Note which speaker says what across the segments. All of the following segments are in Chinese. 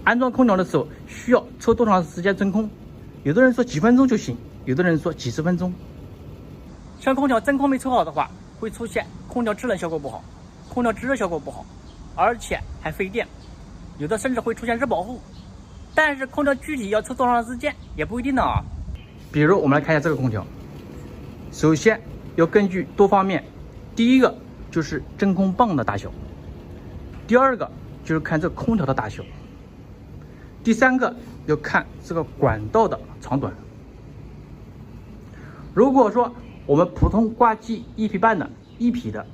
Speaker 1: 安装空调的时候需要抽多长时间真空？有的人说几分钟就行，有的人说几十分钟。像空调真空没抽好的话，会出现空调制冷效果不好，空调制热效果不好，而且还费电，有的甚至会出现热保护。但是空调具体要抽多长时间也不一定呢啊。比如我们来看一下这个空调，首先要根据多方面，第一个就是真空棒的大小，第二个就是看这个空调的大小，第三个要看这个管道的长短。如果说我们普通挂机1匹半的1匹的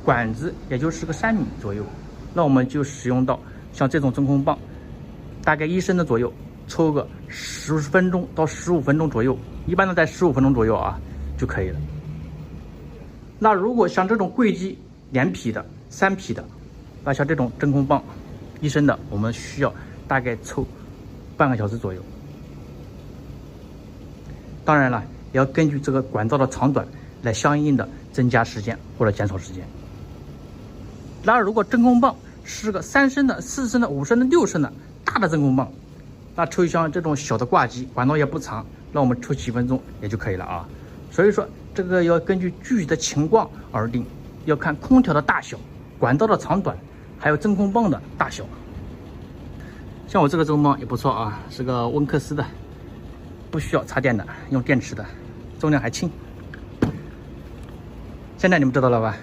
Speaker 1: 管子也就是个3米左右，那我们就使用到像这种真空棒，大概1升的左右，抽个10分钟到15分钟左右，一般的在15分钟左右啊就可以了。那如果像这种柜机2匹的、3匹的，那像这种真空棒1升的，我们需要大概抽半个小时左右。当然了，也要根据这个管道的长短来相应的增加时间或者减少时间。然而，如果真空棒是个3升的、4升的、5升的、6升的大的真空棒，那抽像这种小的挂机，管道也不长，那我们抽几分钟也就可以了啊。所以说，这个要根据具体的情况而定，要看空调的大小、管道的长短，还有真空棒的大小。像我这个真空棒也不错啊，是个温克斯的，不需要插电的，用电池的，重量还轻。现在你们知道了吧？